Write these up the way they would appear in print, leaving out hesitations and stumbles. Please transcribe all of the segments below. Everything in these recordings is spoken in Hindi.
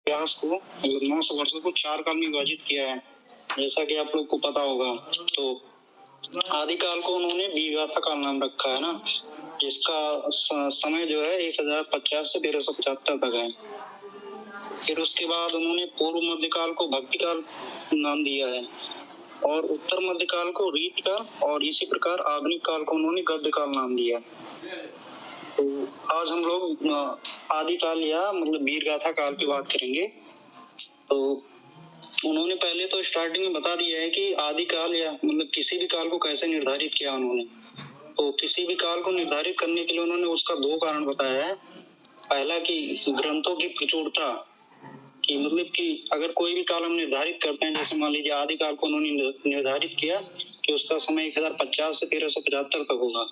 इतिहास को 900 वर्षों को 4 काल में विभाजित किया है, जैसा कि आप लोग को पता होगा। तो आदिकाल को उन्होंने वीरगाथा काल नाम रखा है ना, जिसका समय जो है 1050 से 1375 तक है। फिर उसके बाद उन्होंने पूर्व मध्यकाल को भक्ति काल नाम दिया है और उत्तर मध्यकाल को रीति काल और इसी प्रकार आधुनिक काल को उन्होंने गद्य काल नाम दिया। तो आज हम लोग आदिकाल या मतलब वीरगाथा काल की बात करेंगे। तो उन्होंने पहले तो स्टार्टिंग में बता दिया है कि आदिकाल या मतलब किसी भी काल को कैसे निर्धारित किया उन्होंने। तो किसी भी काल को निर्धारित करने के लिए उन्होंने उसका 2 कारण बताया है। पहला कि ग्रंथों की प्रचुरता, कि मतलब कि अगर कोई भी काल हम निर्धारित करते हैं, जैसे मान लीजिए आदिकाल को उन्होंने निर्धारित किया कि उसका समय 1050 से 1375 तक होगा,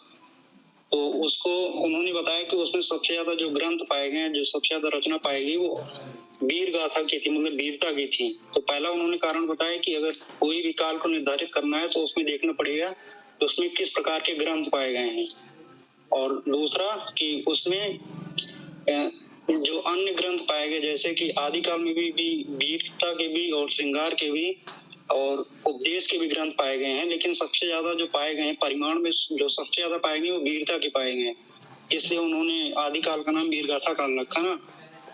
तो उसको उन्होंने बताया कि उसमें सबसे ज्यादा जो ग्रंथ पाए गए, जो सबसे ज्यादा रचना पाएगी वो वीर गाथा की थी, मतलब वीरता की थी। तो पहला उन्होंने कारण बताया कि अगर कोई भी काल को निर्धारित करना है तो उसमें देखना पड़ेगा तो उसमें किस प्रकार के ग्रंथ पाए गए हैं। और दूसरा कि उसमें जो अन्य ग्रंथ पाए गए, जैसे कि आदिकाल में भी वीरता के भी और श्रृंगार के भी और उपदेश के भी ग्रंथ पाए गए हैं, लेकिन सबसे ज्यादा जो पाए गए हैं परिमाण में जो सबसे ज्यादा पाए गए वो वीरता के पाए गए, इसलिए उन्होंने आदिकाल का नाम वीरगाथा काल रखा ना।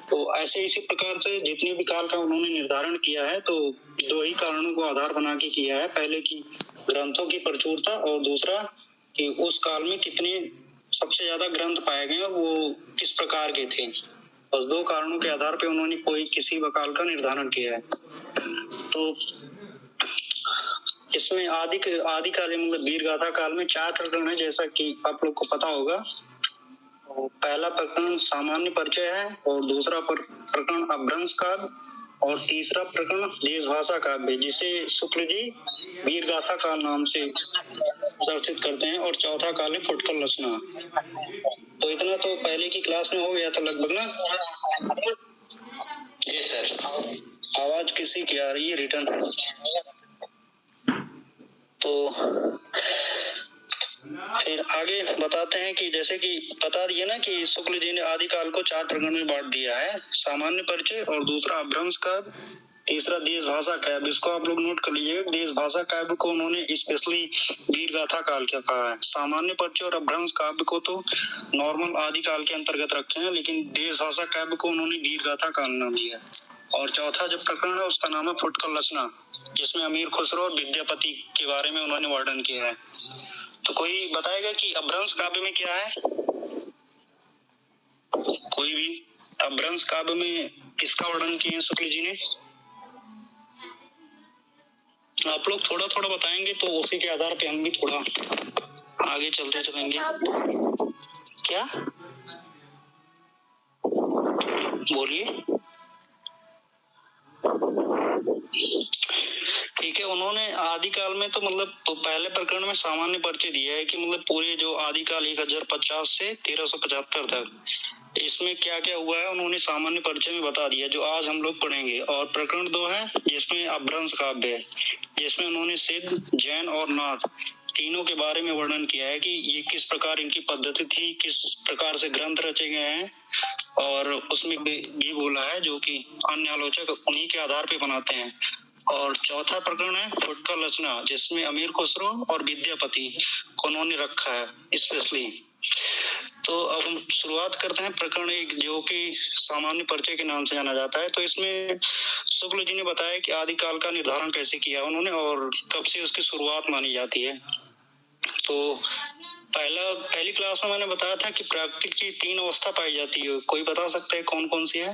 तो ऐसे इसी प्रकार से जितने भी काल का उन्होंने निर्धारण किया है तो 2 ही कारणों को आधार बना के किया है। पहले की ग्रंथों की प्रचुरता और दूसरा कि उस काल में कितने सबसे ज्यादा ग्रंथ पाए गए वो किस प्रकार के थे। बस 2 कारणों के आधार पे उन्होंने कोई किसी काल का निर्धारण किया है। तो इसमें आदिकाल मतलब वीरगाथा काल में 4 प्रकरण है, जैसा कि आप लोग को पता होगा। पहला प्रकरण सामान्य परिचय है और दूसरा प्रकरण अपभ्रंश काव्य और तीसरा प्रकरण देशभाषा काव्य, जिसे शुक्ल जी वीरगाथा काल नाम से दर्शित करते हैं, और चौथा काल है फुटकल रचना। तो इतना तो पहले की क्लास में हो गया था लगभग ना। जी सर। आवाज किसी की आ रही है रिटर्न? तो फिर आगे बताते हैं कि जैसे कि बता दिए ना कि शुक्ल जी ने आदिकाल को 4 प्रकरण में बांट दिया है, सामान्य परिचय और दूसरा अपभ्रंश काव्य, तीसरा देश भाषा काव्य। इसको आप लोग नोट कर लीजिएगा। देश भाषा काव्य को उन्होंने स्पेशली वीरगाथा काल क्या कहा है। सामान्य परिचय और अपभ्रंश काव्य को तो नॉर्मल आदिकाल के अंतर्गत रखे हैं, लेकिन देश भाषा काव्य को उन्होंने वीरगाथा काल नाम दिया है। और चौथा जो प्रकरण है उसका नाम है फुटकल रचना, जिसमें अमीर खुसरो और विद्यापति के बारे में उन्होंने वर्णन किया है। तो कोई बताएगा कि अपभ्रंश काव्य में क्या है? कोई भी अपभ्रंश काव्य में किसका वर्णन किया है शुक्ल जी ने? आप लोग थोड़ा थोड़ा बताएंगे तो उसी के आधार पे हम भी थोड़ा आगे चलते चलेंगे। क्या बोलिए? ठीक है, उन्होंने आदिकाल में तो मतलब तो पहले प्रकरण में सामान्य परिचय दिया है कि मतलब पूरे जो आदिकाल 1050 से 1375 तक इसमें क्या क्या हुआ है उन्होंने सामान्य परिचय में बता दिया, जो आज हम लोग पढ़ेंगे। और प्रकरण 2 है जिसमें अपभ्रंश काव्य है, जिसमें उन्होंने सिद्ध, जैन और नाथ तीनों के बारे में वर्णन किया है कि ये किस प्रकार इनकी पद्धति थी, किस प्रकार से ग्रंथ रचे गए हैं, और उसमें ये बोला है जो कि अन्य आलोचक उन्हीं के आधार पे बनाते हैं। और चौथा प्रकरण है फुटकल रचना, जिसमें अमीर खुसरो और विद्यापति को उन्होंने रखा है स्पेशली। तो अब हम शुरुआत करते हैं प्रकरण 1, जो कि सामान्य परिचय के नाम से जाना जाता है। तो इसमें शुक्ल जी ने बताया कि आदिकाल का निर्धारण कैसे किया उन्होंने और कब से उसकी शुरुआत मानी जाती है। तो पहली क्लास में मैंने बताया था कि प्राकृतिक की 3 अवस्था पाई जाती है। कोई बता सकता है कौन कौन सी है?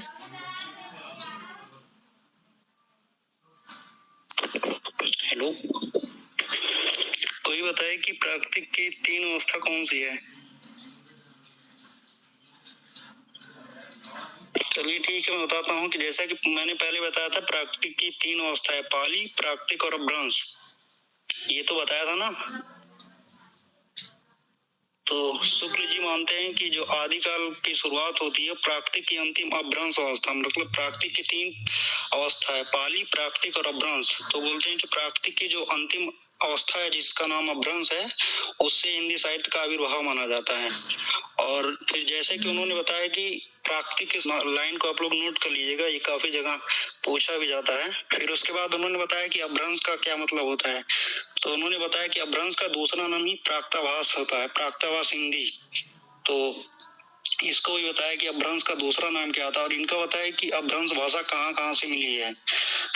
हेलो, कोई बताए कि प्राकृतिक की 3 अवस्था कौन सी है? चलिए ठीक है, मैं बताता हूँ कि जैसा कि मैंने पहले बताया था प्राकृतिक की 3 अवस्था है, पाली, प्राकृतिक और अपभ्रंश। ये तो बताया था ना। तो शुक्ल जी मानते हैं कि जो आदिकाल की शुरुआत होती है प्राकृतिक की अंतिम अपभ्रंश अवस्था, मतलब प्राकृतिक की 3 अवस्था है, पाली, प्राकृतिक और अपभ्रंश। तो बोलते हैं कि प्राकृतिक की जो अंतिम अवस्था है जिसका नाम अपभ्रंश है, उससे हिंदी साहित्य का आविर्भाव माना जाता है। और फिर जैसे कि उन्होंने बताया कि प्राकृतिक इस लाइन को आप लोग नोट कर लीजिएगा, ये काफी जगह पूछा भी जाता है। फिर उसके बाद उन्होंने बताया कि अपभ्रंश का क्या मतलब होता है, तो उन्होंने बताया कि अपभ्रंश का दूसरा नाम ही प्राक्तभास होता है, प्राक्तभास हिंदी। तो इसको भी बताया कि अपभ्रंश का दूसरा नाम क्या था, और इनका बताया कि अपभ्रंश भाषा कहाँ कहाँ से मिली है।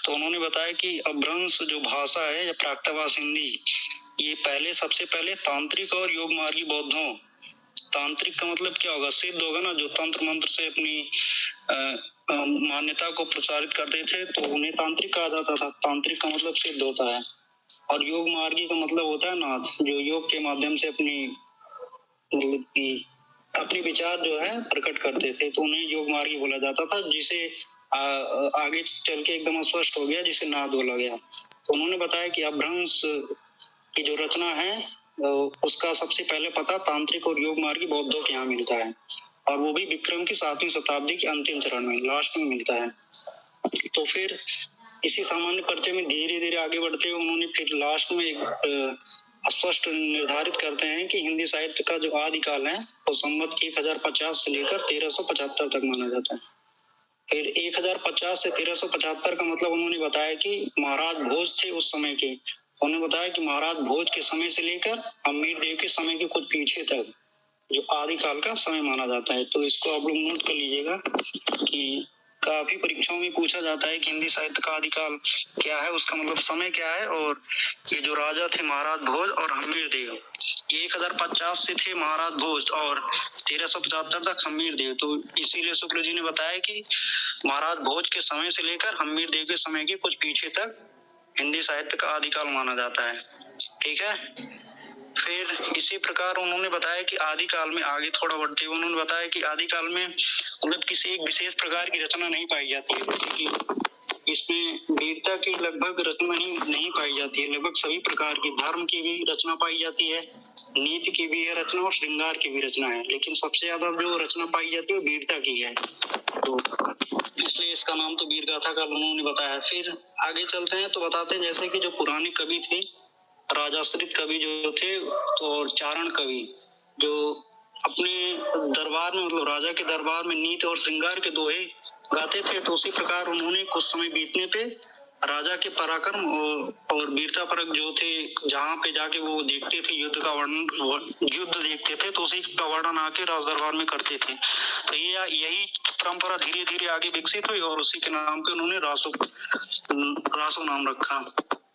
तो उन्होंने बताया कि अपभ्रंश जो भाषा है या प्राक्तभास हिंदी, ये सबसे पहले तांत्रिक और योग मार्गी बौद्धों, तांत्रिक का मतलब क्या होगा, सिद्ध होगा ना, जो तंत्र मंत्र से अपनी मान्यता को प्रसारित करते थे तो उन्हें तांत्रिक कहा जाता था। तांत्रिक का मतलब सिद्ध होता है। और योग मार्गी का मतलब होता है नाथ, जो योग के माध्यम से अपनी विचार जो है प्रकट करते थे, तो उन्हें योग मार्गी बोला जाता था, जिसे आगे चल के एकदम स्पष्ट हो गया, जिसे नाद बोला गया। तो उन्होंने बताया कि अपभ्रंश की जो रचना है उसका सबसे पहले पता तांत्रिक और योग मार्गी बौद्धों के यहाँ मिलता है, और वो भी विक्रम की 7वीं शताब्दी के अंतिम चरण में, लास्ट में मिलता है। तो फिर इसी सामान्य परिचय में धीरे धीरे आगे बढ़ते हुए उन्होंने फिर लास्ट में एक स्पष्ट निर्धारित करते हैं कि हिंदी साहित्य का जो आदिकाल है वो संवत 1050 से लेकर 1375 तक माना जाता है। फिर 1050 से 1375 का मतलब उन्होंने बताया कि महाराज भोज थे उस समय के। उन्होंने बताया कि महाराज भोज के समय से लेकर अमीर देव के समय के कुछ पीछे तक जो आदिकाल का समय माना जाता है। तो इसको आप लोग नोट कर लीजिएगा कि काफी परीक्षाओं में पूछा जाता है कि हिंदी साहित्य का आदिकाल क्या है, उसका मतलब समय क्या है। और ये जो राजा थे महाराज भोज और हम्मीर देव, 1050 से थे महाराज भोज और 1375 तक हम्मीर देव। तो इसीलिए शुक्ल जी ने बताया कि महाराज भोज के समय से लेकर हम्मीर देव के समय के कुछ पीछे तक हिंदी साहित्य का आदिकाल माना जाता है। ठीक है। फिर इसी प्रकार उन्होंने बताया कि आदिकाल में आगे थोड़ा बढ़ते हुए उन्होंने बताया कि आदिकाल में मतलब किसी एक विशेष प्रकार की रचना नहीं पाई जाती है, जैसे कि इसमें वीरता की लगभग रचना ही नहीं पाई जाती है। लगभग सभी प्रकार की धर्म की भी रचना पाई जाती है, नीति की भी है रचना और श्रृंगार की भी रचना है, लेकिन सबसे ज्यादा जो रचना पाई जाती है वो वीरता की है। तो इसलिए इसका नाम तो वीर गाथा का उन्होंने बताया। फिर आगे चलते हैं तो बताते हैं जैसे कि जो पुराने कवि थे, राजाश्रित कवि जो थे, तो और चारण कवि जो अपने दरबार में मतलब राजा के दरबार में नीति और श्रृंगार के दोहे गाते थे, तो उसी प्रकार उन्होंने कुछ समय बीतने पे राजा के पराक्रम और वीरता परक जो थे, जहाँ पे जाके वो देखते थे युद्ध का वर्णन, युद्ध देखते थे, तो उसी का वर्णन आके राज दरबार में करते थे। तो ये यही परंपरा धीरे धीरे आगे विकसित हुई और उसी के नाम पे उन्होंने रासो नाम रखा।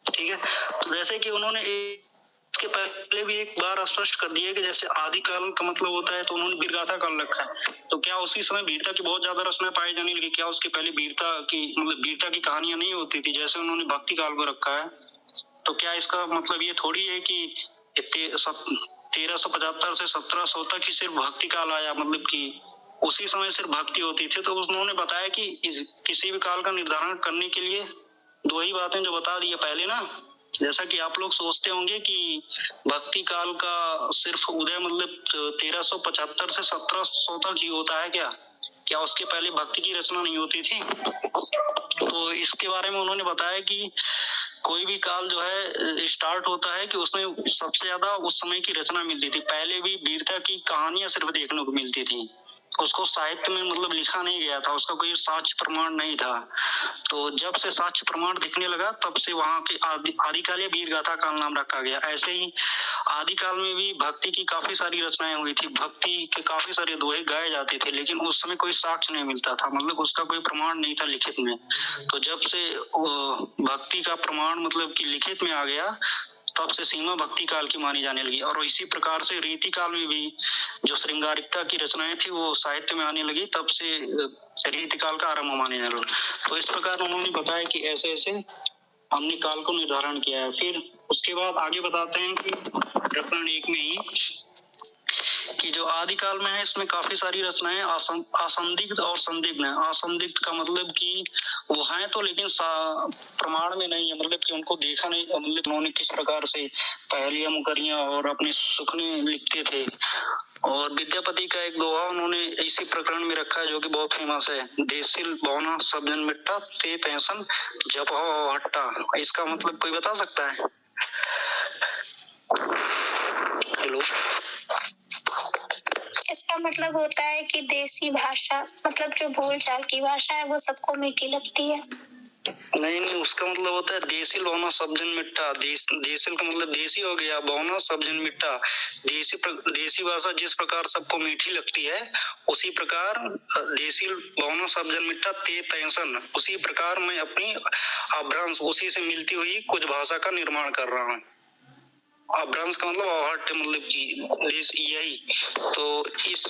ठीक है। तो जैसे कि उन्होंने इसके पहले भी एक बार स्पष्ट कर दिया कि जैसे आदिकाल का मतलब होता है, तो उन्होंने वीरगाथा काल रखा है। तो क्या उसी समय वीरता की बहुत ज्यादा रचनाएं पाई जाने लगी? क्या उसके पहले वीरता की मतलब वीरता की कहानियां नहीं होती थी जैसे उन्होंने भक्ति काल को रखा है? तो क्या इसका मतलब ये थोड़ी है कि 1375 से 1700 तक ही सिर्फ भक्ति काल आया, मतलब कि उसी समय सिर्फ भक्ति होती थी? तो उन्होंने बताया कि किसी भी काल का निर्धारण करने के लिए दो ही बातें जो बता दी पहले ना, जैसा कि आप लोग सोचते होंगे कि भक्ति काल का सिर्फ उदय मतलब 1375 से 1700 तक ही होता है क्या उसके पहले भक्ति की रचना नहीं होती थी? तो इसके बारे में उन्होंने बताया कि कोई भी काल जो है स्टार्ट होता है कि उसमें सबसे ज्यादा उस समय की रचना मिलती थी। पहले भी वीरता की कहानियां सिर्फ देखने को मिलती थी, उसको साहित्य में मतलब लिखा नहीं गया था, उसका कोई साक्ष्य प्रमाण नहीं था। तो जब से साक्ष्य प्रमाण दिखने लगा तब से वहां के आदिकाल या वीर गाथा काल नाम रखा गया। ऐसे ही आदिकाल में भी भक्ति की काफी सारी रचनाएं हुई थी, भक्ति के काफी सारे दोहे गाए जाते थे, लेकिन उस समय कोई साक्ष्य नहीं मिलता था, मतलब उसका कोई प्रमाण नहीं था लिखित में। तो जब से भक्ति का प्रमाण मतलब कि लिखित में आ गया तब से सीमा भक्ति काल की मानी जाने लगी। और इसी प्रकार से रीति काल में भी जो श्रृंगारिकता की रचनाएं थी वो साहित्य में आने लगी, तब से रीति काल का आरंभ माने जाने लगा। तो इस प्रकार उन्होंने बताया कि ऐसे ऐसे हमने काल को निर्धारण किया है। फिर उसके बाद आगे बताते हैं कि प्रकरण 1 में ही कि जो आदिकाल में है इसमें काफी सारी रचनाएं असंदिग्ध और संदिग्ध है। असंदिग्ध का मतलब कि वो हैं तो लेकिन प्रमाण में नहीं है, मतलब कि उनको देखा नहीं, मतलब उन्होंने किस प्रकार से पहेलियां मुकरियां और अपने सुखने लिखते थे। और विद्यापति का एक दोहा उन्होंने इसी प्रकरण में रखा है जो कि बहुत फेमस है, देसिल बौना सब जन मिट्टा ते पैसन जब हो हट्टा। इसका मतलब कोई बता सकता है? हेलो। इसका मतलब होता है कि देसी भाषा, मतलब जो बोलचाल की भाषा है वो सबको मीठी लगती है। नहीं नहीं, उसका मतलब होता है देसी लोना सब जन मिट्टा। देसिल का मतलब देसी हो गया, बौना सब जन मिट्टा। देसी भाषा जिस प्रकार सबको मीठी लगती है, उसी प्रकार देसी बौना सब जन मिट्टा ते तैसन, उसी प्रकार मैं अपनी अभ्रंश उसी से मिलती हुई कुछ भाषा का निर्माण कर रहा हूँ। अभ्रंश का मतलब अवहट्य, मतलब की देश यही। तो इस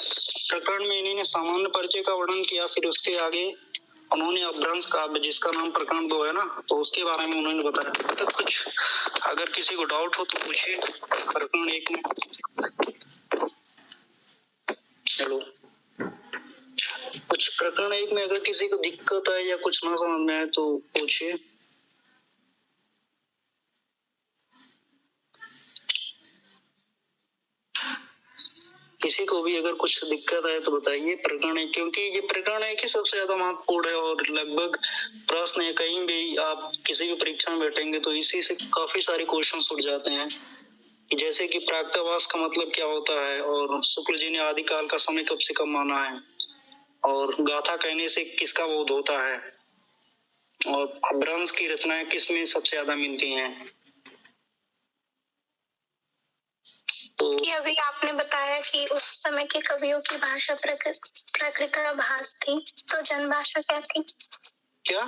प्रकरण में इन्होंने सामान्य परिचय का वर्णन किया, फिर उसके आगे उन्होंने अभ्रंश का, जिसका नाम प्रकरण 2 है ना, तो उसके बारे में उन्होंने बताया। तो कुछ अगर किसी को डाउट हो तो पूछिए प्रकरण 1 में। हेलो, कुछ प्रकरण 1 में अगर किसी को दिक्कत है या कुछ ना समझ में आए तो पूछिए। किसी को भी अगर कुछ दिक्कत है तो बताइए प्रकरण 1, क्योंकि ये प्रकरण 1 ही सबसे ज्यादा महत्वपूर्ण है और लगभग प्रश्न है, कहीं भी आप किसी भी परीक्षा में बैठेंगे तो इसी से काफी सारे क्वेश्चन उठ जाते हैं। जैसे कि प्राक्तवास का मतलब क्या होता है, और शुक्ल जी ने आदिकाल का समय कब से कब माना है, और गाथा कहने से किसका बोध होता है, और अभ्रंश की रचनाएं किसमें सबसे ज्यादा मिलती हैं। तो अभी आपने बताया कि उस समय के कवियों की भाषा प्राकृताभास थी, तो जनभाषा क्या थी? क्या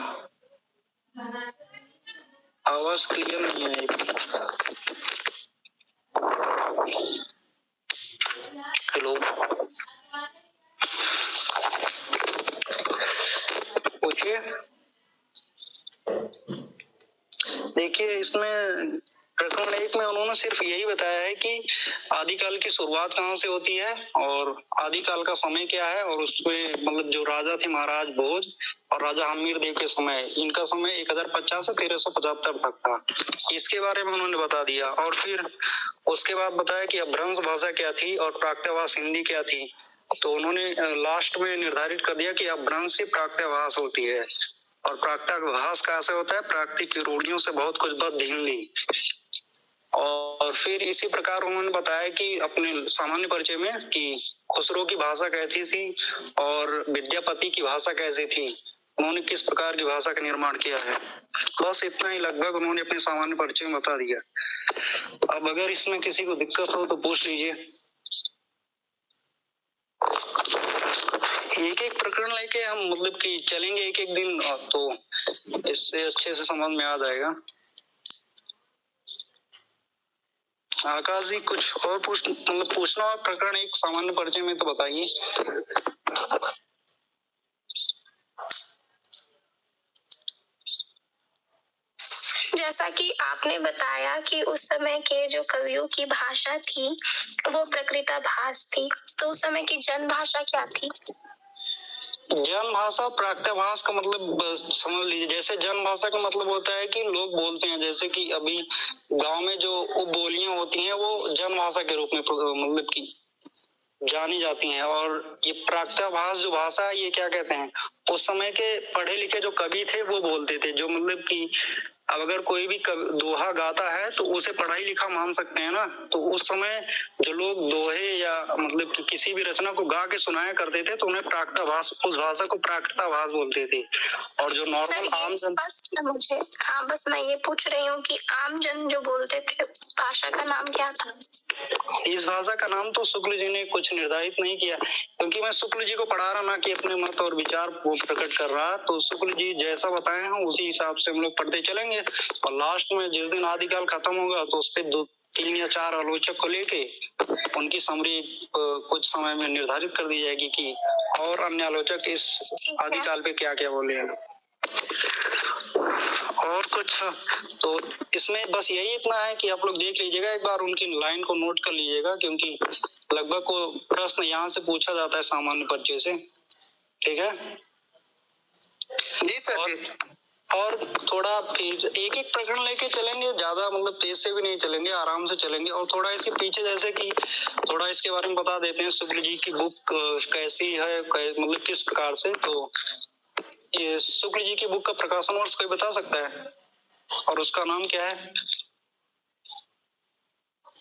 आवाज क्लियर नहीं है? हेलो, पूछिए। देखिए, इसमें प्रकरण 1 में उन्होंने सिर्फ यही बताया है कि आदिकाल की शुरुआत कहाँ से होती है और आदिकाल का समय क्या है, और उसमें मतलब जो राजा थे महाराज भोज और राजा हमीर देव के समय, इनका समय 1050 से 1375 तक था, इसके बारे में उन्होंने बता दिया। और फिर उसके बाद बताया कि अभ्रंश भाषा क्या थी और प्राक्तवास हिंदी क्या थी। तो उन्होंने लास्ट में निर्धारित कर दिया कि अभ्रंश से प्राक्तवास होती है, और प्राक्तभास कैसे होता है, प्राकृतिक रूढ़ियों से बहुत कुछ बद्ध हिंदी। और फिर इसी प्रकार उन्होंने बताया कि अपने सामान्य परिचय में कि खुसरो की भाषा कैसी थी और विद्यापति की भाषा कैसी थी, उन्होंने किस प्रकार की भाषा का निर्माण किया है। बस इतना ही लगभग उन्होंने अपने सामान्य परिचय में बता दिया। अब अगर इसमें किसी को दिक्कत हो तो पूछ लीजिए। एक एक प्रकरण लेके हम मतलब कि चलेंगे एक एक दिन, तो इससे अच्छे से समझ में आ जाएगा। आकाश जी, कुछ और पूछना हो प्रकरण 1 सामान्य परिचय में तो बताइए। जैसा कि आपने बताया कि उस समय के जो कवियों की भाषा थी वो प्राकृताभास थी, तो उस समय की जनभाषा क्या थी? जन भाषा प्राक्तभास का मतलब समझ लीजिए, जैसे जन भाषा का मतलब होता है कि लोग बोलते हैं, जैसे कि अभी गांव में जो बोलियां होती हैं वो जन भाषा के रूप में मतलब की जानी जाती हैं। और ये प्राक्तभास जो भाषा है ये क्या कहते हैं, उस समय के पढ़े लिखे जो कवि थे वो बोलते थे, जो मतलब कि अब अगर कोई भी दोहा गाता है तो उसे पढ़ाई लिखा मान सकते हैं ना। तो उस समय जो लोग दोहे या मतलब कि किसी भी रचना को गा के सुनाया करते थे तो उन्हें प्राकृताभास, उस भाषा को प्राकृताभास बोलते थे। और जो नॉर्मल आम जन, मुझे हाँ बस मैं ये पूछ रही हूँ कि आम जन जो बोलते थे उस भाषा का नाम क्या था? इस भाषा का नाम तो शुक्ल जी ने कुछ निर्धारित नहीं किया, क्योंकि मैं शुक्ल जी को पढ़ा रहा ना कि अपने मत और विचार को प्रकट कर रहा, तो शुक्ल जी जैसा बताए हैं उसी हिसाब से हम लोग पढ़ते चलेंगे। और लास्ट में जिस दिन आदिकाल खत्म होगा तो उस पर 2, 3 या 4 आलोचक को लेके उनकी समरी कुछ समय में निर्धारित कर दी जाएगी कि और अन्य आलोचक इस आदिकाल पे क्या क्या बोले हैं। और कुछ तो इसमें बस यही इतना है कि आप लोग देख लीजिएगा एक बार, उनकी लाइन को नोट कर लीजिएगा, क्योंकि लगभग को प्रश्न यहाँ से पूछा जाता है सामान्य परिचय से। ठीक है जी सर। और थोड़ा फिर एक एक प्रकरण लेके चलेंगे, ज्यादा मतलब तेज से भी नहीं चलेंगे, आराम से चलेंगे। और थोड़ा इसके पीछे जैसे कि थोड़ा इसके बारे में बता देते हैं, शुक्ल जी की बुक कैसी है, मतलब किस प्रकार से। तो ये शुक्ल जी की बुक का प्रकाशन वर्ष कोई बता सकता है और उसका नाम क्या है?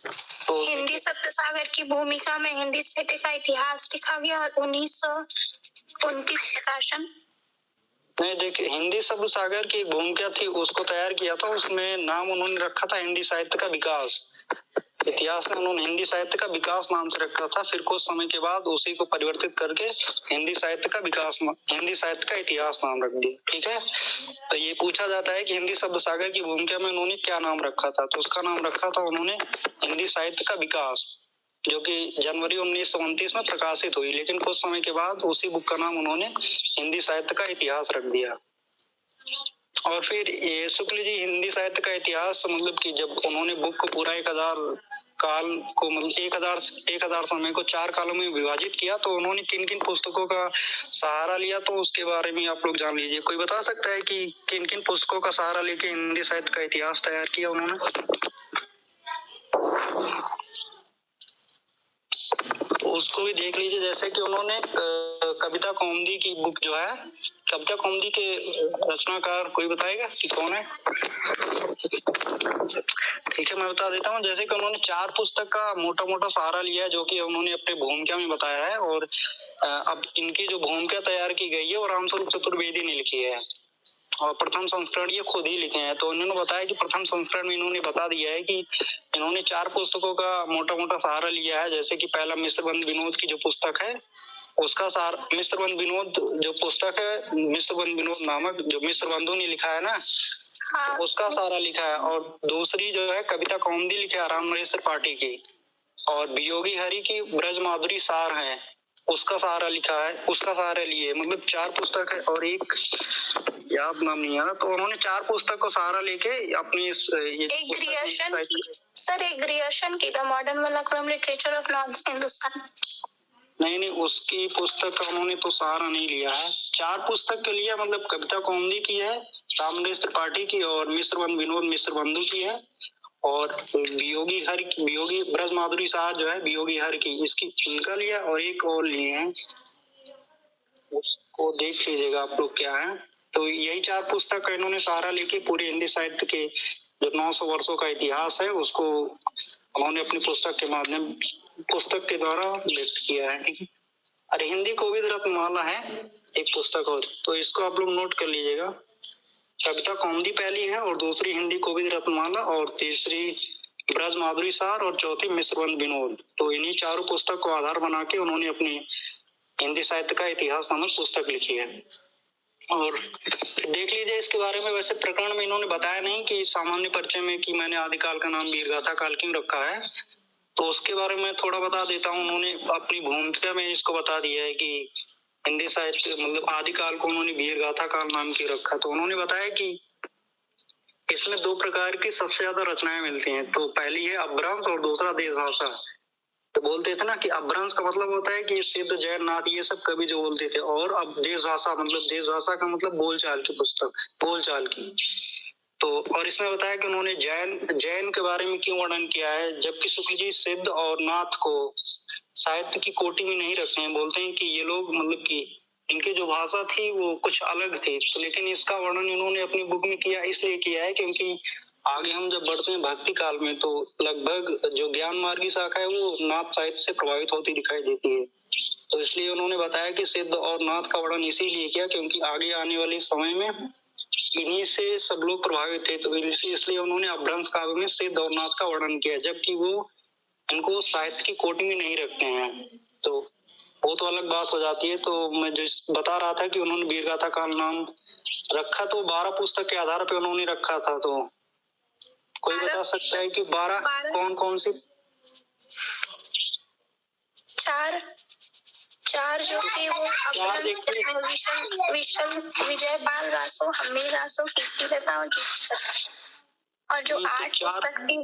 तो हिंदी शब्द सागर की भूमिका में हिंदी साहित्य का इतिहास लिखा गया और 1929 प्रकाशन। नहीं, देखिए, हिंदी शब्द सागर की भूमिका थी, उसको तैयार किया था, उसमें नाम उन्होंने रखा था हिंदी साहित्य का विकास। इतिहास में उन्होंने हिंदी साहित्य का विकास नाम से रखा था, फिर कुछ समय के बाद उसी को परिवर्तित करके हिंदी साहित्य का इतिहास नाम रख दिया। ठीक है, तो ये पूछा जाता है कि हिंदी शब्द सागर की भूमिका में उन्होंने क्या नाम रखा था, तो उसका नाम रखा था उन्होंने हिंदी साहित्य का विकास, जो कि जनवरी 1929 में प्रकाशित हुई, लेकिन कुछ समय के बाद उसी बुक का नाम उन्होंने हिंदी साहित्य का इतिहास रख दिया। और फिर ये शुक्ल जी हिंदी साहित्य का इतिहास मतलब कि जब उन्होंने बुक को पूरा 1000 काल को मतलब 1000 समय को 4 कालों में विभाजित किया, तो उन्होंने किन किन पुस्तकों का सहारा लिया, तो उसके बारे में आप लोग जान लीजिए। कोई बता सकता है कि किन किन पुस्तकों का सहारा लेके हिंदी साहित्य का इतिहास तैयार किया उन्होंने? तो उसको भी देख लीजिए। जैसे कि उन्होंने कविता कौमुदी की बुक जो है, कविता कौमुदी के रचनाकार कोई बताएगा कि कौन है? ठीक है, मैं बता देता हूँ। जैसे कि उन्होंने 4 पुस्तक का मोटा मोटा सहारा लिया है, जो कि उन्होंने अपने भूमिका में बताया है, और अब इनकी जो भूमिका तैयार की गई है वो रामस्वरूप चतुर्वेदी ने लिखी है, और प्रथम संस्करण ये खुद ही लिखे हैं। तो इन्होंने बताया कि प्रथम संस्करण में इन्होंने बता दिया है कि इन्होंने 4 पुस्तकों का मोटा मोटा सहारा लिया है। जैसे कि पहला मिश्रबंध विनोद की जो पुस्तक है, उसका सहारा मिश्रबंध विनोद जो पुस्तक है, मिश्रबंध विनोद नामक, जो मिश्र बंधु ने लिखा है ना, हाँ। उसका सहारा लिखा है। और दूसरी जो है कविता कौमुदी लिखा है राम नरेश त्रिपाठी की, और वियोगी हरि की ब्रज माधुरी सार है, उसका सहारा लिखा है, उसका सहारा लिए। मतलब 4 पुस्तक है, और एक याद नाम नहीं आ, तो उन्होंने 4 पुस्तक को सहारा लेके अपनी एग्रिएशन की the modern vernacular literature of north Hindustan. नहीं, उसकी पुस्तक का उन्होंने तो सहारा नहीं लिया है। 4 पुस्तक के लिए मतलब कविता कौमुदी की है रामनरेश त्रिपाठी की, और मिश्रबंध विनोद मिश्र बंधु की है, और वियोगी ब्रज माधुरी साहब जो है वियोगी हर की, इसकी इनका लिया, और एक और लिए हैं, उसको देख लीजिएगा आप लोग क्या है। तो यही 4 पुस्तक का इन्होंने सहारा लेके पूरे हिंदी साहित्य के जो 900 वर्षों का इतिहास है उसको उन्होंने अपनी पुस्तक के द्वारा व्यक्त किया है। ठीक है, अरे हिंदी कोविद रत्नमाला है एक पुस्तक, और तो इसको आप लोग नोट कर लीजिएगा। कविता कौमुदी पहली है, और दूसरी हिंदी कोविद रत्नमाला, और तीसरी ब्रज माधुरी सार, और चौथी मिश्रबंध विनोद। तो इन्हीं 4 पुस्तक को आधार बना के उन्होंने अपनी हिंदी साहित्य का इतिहास नामक पुस्तक लिखी है। और देख लीजिए इसके बारे में, वैसे प्रकरण में इन्होंने बताया नहीं कि सामान्य परिचय में कि मैंने आदिकाल का नाम वीरगाथा काल क्यों रखा है, तो उसके बारे में थोड़ा बता देता हूँ। उन्होंने अपनी भूमिका में इसको बता दिया है कि हिंदी साहित्य मतलब आदिकाल को उन्होंने वीरगाथा काल नाम क्यों रखा। तो उन्होंने बताया कि इसमें 2 प्रकार की सबसे ज्यादा रचनाएं मिलती हैं। तो पहली है अपभ्रंश और दूसरा देशभाषा। तो बोलते थे ना कि अपभ्रंश का मतलब होता है कि सिद्ध जैन नाथ ये सब कवि जो बोलते थे, और अब देशभाषा का मतलब बोलचाल की पुस्तक, बोलचाल की। तो और इसमें बताया कि उन्होंने जैन के बारे में क्यों वर्णन किया है, जबकि शुक्ल जी सिद्ध और नाथ को साहित्य की कोटि में नहीं रखते हैं। बोलते हैं कि ये लोग मतलब कि इनकी जो भाषा थी वो कुछ अलग थी, तो लेकिन इसका वर्णन इन्होंने अपनी बुक में किया, इसलिए किया है क्योंकि आगे हम जब बढ़ते हैं भक्ति काल में, तो लगभग जो ज्ञान मार्गी शाखा है वो नाथ साहित्य से प्रभावित होती दिखाई देती है। तो इसलिए उन्होंने बताया कि सिद्ध और नाथ का वर्णन इसीलिए किया क्योंकि आगे आने वाले समय में इन्हीं से सब लोग प्रभावित थे। तो इसलिए उन्होंने अपभ्रंश काव्य में सिद्ध और नाथ का वर्णन किया, जबकि वो इनको साहित्य की कोटि में नहीं रखते हैं। तो वो तो अलग बात हो जाती है। तो मैं जिस बता रहा था कि उन्होंने वीरगाथा का नाम रखा तो 12 पुस्तक के आधार पे उन्होंने रखा था। तो कोई बता सकता है कि 12 कौन कौन सी? 4 जो कि वो विजयपाल रासो, हम्मी रासो, कीर्तिलता और जो 8 पुस्तक थी